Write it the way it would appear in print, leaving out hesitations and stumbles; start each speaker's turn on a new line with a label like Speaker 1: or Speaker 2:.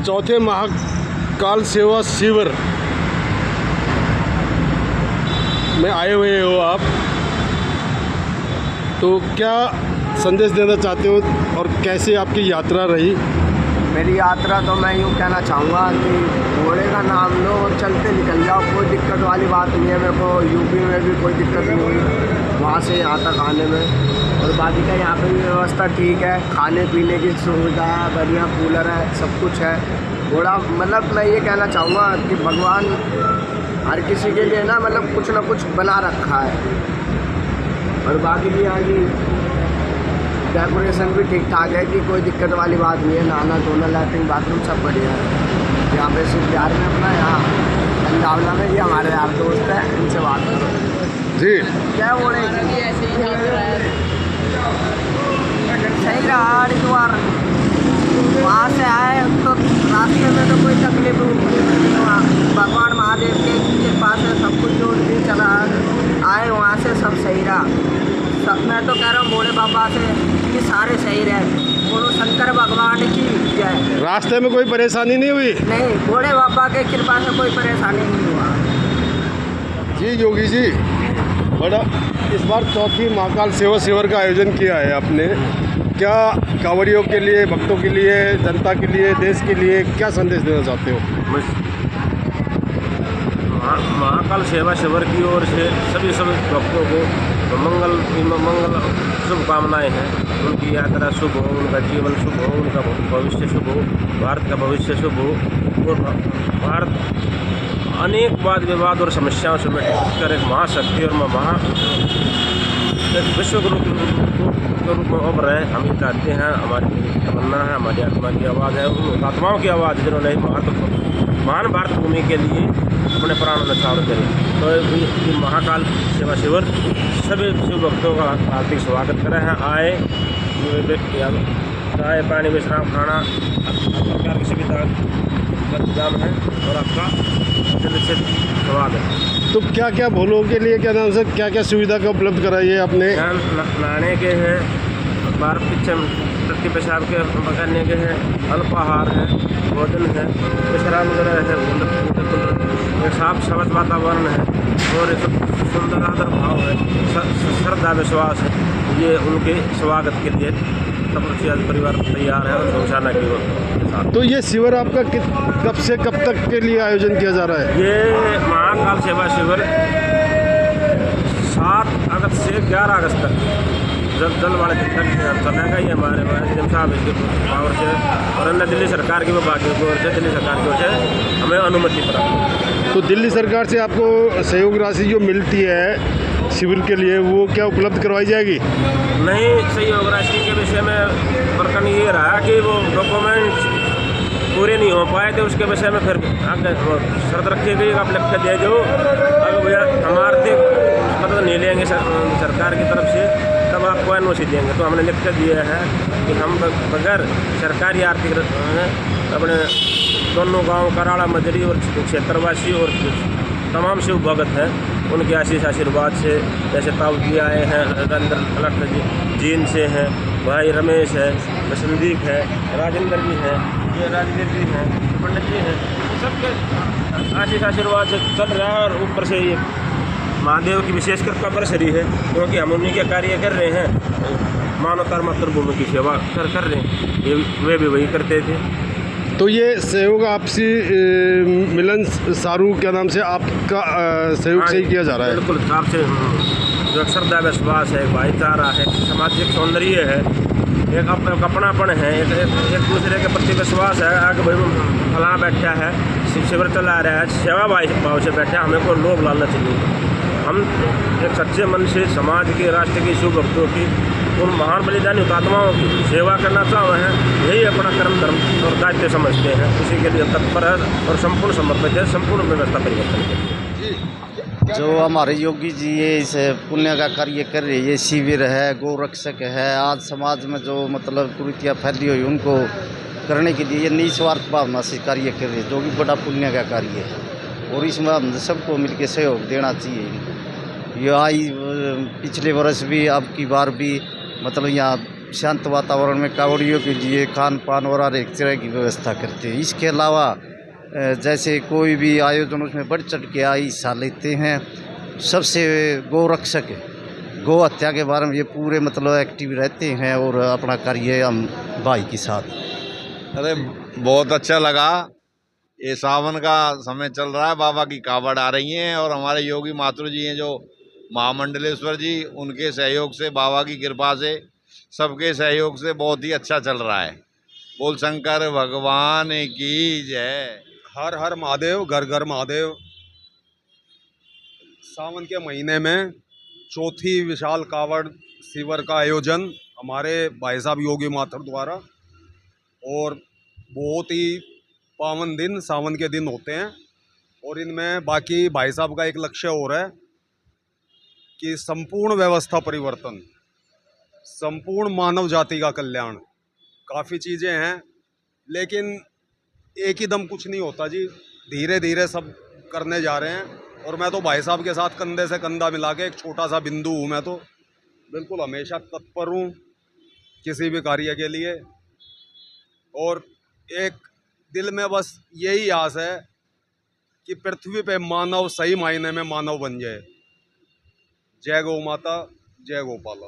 Speaker 1: चौथे महाकाल सेवा शिविर में आए हुए हो आप, तो क्या संदेश देना चाहते हो और कैसे आपकी यात्रा रही?
Speaker 2: मेरी यात्रा तो मैं यूँ कहना चाहूँगा कि घोड़े का नाम लो और चलते निकल जाओ, कोई दिक्कत वाली बात नहीं है। मेरे को यूपी में भी कोई दिक्कत नहीं हुई वहाँ से यहाँ तक आने में, और बाकी का यहाँ पे भी व्यवस्था ठीक है, खाने पीने की सुविधा है, बढ़िया कूलर है, सब कुछ है। घोड़ा मतलब मैं ये कहना चाहूँगा कि भगवान हर किसी के लिए ना मतलब कुछ ना कुछ बना रखा है। और बाकी भी यहाँ की डेकोरेशन भी ठीक ठाक है कि कोई दिक्कत वाली बात नहीं है। नहाना धोना लैट्रिन बाथरूम सब बढ़िया है। यहाँ पे सिर्फ बिहार में अपना यहाँ पंजाबला में ये हमारे यार दोस्त हैं, इनसे बात करो
Speaker 1: जी।
Speaker 2: क्या बोले सही रहा। हरिद्वार वहाँ से आए तो रास्ते में तो कोई तकलीफ नहीं हुआ, भगवान महादेव के कृपा से सब कुछ जो भी चला आए वहाँ से सब सही रहा। सब मैं तो कह रहा हूँ भोले बाबा से कि सारे सही रहे, बोलो शंकर भगवान की जय।
Speaker 1: रास्ते में कोई परेशानी नहीं हुई?
Speaker 2: नहीं, भोले बाबा के कृपा से कोई परेशानी नहीं हुआ।
Speaker 1: जी योगी जी, बड़ा इस बार चौथी महाकाल सेवा शिविर का आयोजन किया है आपने, क्या कांवड़ियों के लिए, भक्तों के लिए, जनता के लिए, देश के लिए क्या संदेश देना चाहते हो?
Speaker 3: महाकाल सेवा शिविर की ओर से सभी भक्तों को मंगल शुभकामनाएँ हैं। उनकी यात्रा शुभ हो, उनका जीवन शुभ हो, उनका भविष्य शुभ हो, भारत का भविष्य शुभ हो, और भारत अनेक वाद विवाद और समस्याओं से मिटकर एक महाशक्ति और एक विश्व गुरु के रूप में उभर रहे। हम ये चाहते हैं, हमारी तमन्ना है, हमारी आत्मा की आवाज़ है, उन आत्माओं की आवाज़ जिन्होंने महान भारत भूमि के लिए अपने प्राण न्यौछावर करें। तो महाकाल सेवा शिविर सभी शिव भक्तों का हार्दिक स्वागत करें हैं। आए चाय पानी विश्राम खाना प्रकार की सुविधा का इंतजाम है और आपका दिल से स्वागत।
Speaker 1: तो क्या क्या भोलों के लिए क्या नाम से क्या क्या सुविधा का उपलब्ध कराई है आपने?
Speaker 3: यहाँ नहाने के हैं, बार पीछे टट्टी पेशाब के करने के हैं, अल्पाहार है, भोजन है, विश्राम गृह है, एक साफ स्वच्छ वातावरण है और एक सुंदर आदर भाव है, श्रद्धा विश्वास है। ये उनके स्वागत के लिए सब परिवार तैयार है और पहुँचाना की ओर।
Speaker 1: तो ये शिविर आपका कब से कब तक के लिए आयोजन किया जा रहा है?
Speaker 3: ये महाकाल सेवा शिविर 7 अगस्त से 11 अगस्त तक जल वाले दिन तक चलेगा। ये हमारे एम साहब इसके पावर से और अन्य दिल्ली सरकार की विभाग की ओर से, दिल्ली सरकार की ओर से हमें अनुमति प्राप्त।
Speaker 1: तो दिल्ली सरकार से आपको सहयोग राशि जो मिलती है शिविर के लिए, वो क्या उपलब्ध करवाई जाएगी?
Speaker 3: नहीं, सहयोग राशि के विषय में प्रकरण ये रहा कि वो डॉक्यूमेंट्स पूरे नहीं हो पाए थे, उसके विषय में फिर आगे शर्त रखी गई आप लिख के दे दो, अगर भैया हम आर्थिक मदद नहीं लेंगे सरकार की तरफ से तब आपको एनओसी देंगे। तो हमने लिख कर दिया है कि हम बगैर सरकारी आर्थिक अपने दोनों गांव कराड़ा मजरी और क्षेत्रवासी और तमाम शिव भगत हैं, उनके आशीष आशीर्वाद से, जैसे ताऊ जी आए हैं, नरेंद्र कलेक्टर जीन से हैं, भाई रमेश है, संदीप है, राजेंद्र जी हैं, ये राजवीर जी हैं, पंडित जी हैं, सबके आशीष आशीर्वाद से चल रहा है। और ऊपर से ये महादेव की विशेष कृपा बरसरी है, क्योंकि हम उन्हीं के कार्य कर रहे हैं, मानवता मातृभूमि की सेवा कर रहे हैं, वे भी वही करते थे।
Speaker 1: तो ये सहयोग आपसी मिलन सारू क्या नाम से आपका सहयोग से ही किया जा रहा है?
Speaker 3: बिल्कुल, आपसे जो श्रद्धा विश्वास है, भाईचारा है, सामाजिक सौंदर्य है, एक अपनापन है, एक दूसरे के प्रति विश्वास है। आगे भाई फलाना बैठा है, शिविर चला रहा है, सेवा भाव से बैठा है, हमें को लोभ लालच नहीं। हम एक सच्चे मन से समाज के, राष्ट्र की, शिव भक्तों की, उन महान बलिदानी हुतात्माओं की सेवा करना चाहते हैं, यही अपना कर्म धर्म और दायित्व समझते हैं, उसी के लिए तत्पर है और संपूर्ण समर्पित है, संपूर्ण व्यवस्था परिवर्तन है।
Speaker 4: जो हमारे योगी जी ये इस पुण्य का कार्य कर रहे, ये शिविर है, गोरक्षक है, आज समाज में जो मतलब कुरीतियाँ फैली हुई उनको करने के लिए ये निस्वार्थ भावना से कार्य कर रहे, जो कि बड़ा पुण्य का कार्य है और इसमें हम सबको मिलकर सहयोग देना चाहिए। यहाँ पिछले वर्ष भी, अब की बार भी मतलब यहाँ शांत वातावरण में कांवड़ियों के लिए खान पान और हर एक तरह की व्यवस्था करते हैं। इसके अलावा जैसे कोई भी आयोजन उसमें बढ़ चढ़ के हिस्सा लेते हैं। सबसे गोरक्षक गौ हत्या के बारे में ये पूरे मतलब एक्टिव रहते हैं और अपना कार्य हम भाई के साथ।
Speaker 5: अरे बहुत अच्छा लगा। ये सावन का समय चल रहा है, बाबा की कावड़ आ रही हैं और हमारे योगी मातृ जी हैं जो महामंडलेश्वर जी, उनके सहयोग से, बाबा की कृपा से, सबके सहयोग से बहुत ही अच्छा चल रहा है। बोल शंकर भगवान की जय।
Speaker 1: हर हर महादेव, घर घर महादेव। सावन के महीने में चौथी विशाल कावड़ शिविर का आयोजन हमारे भाई साहब योगी माथुर द्वारा, और बहुत ही पावन दिन सावन के दिन होते हैं। और इनमें बाकी भाई साहब का एक लक्ष्य और है कि संपूर्ण व्यवस्था परिवर्तन, संपूर्ण मानव जाति का कल्याण। काफ़ी चीज़ें हैं लेकिन एक ही दम कुछ नहीं होता जी, धीरे धीरे सब करने जा रहे हैं। और मैं तो भाई साहब के साथ कंधे से कंधा मिला के एक छोटा सा बिंदु हूँ। मैं तो बिल्कुल हमेशा तत्पर हूँ किसी भी कार्य के लिए, और एक दिल में बस यही आस है कि पृथ्वी पे मानव सही मायने में मानव बन जाए। जय गौ माता, जय गोपाला।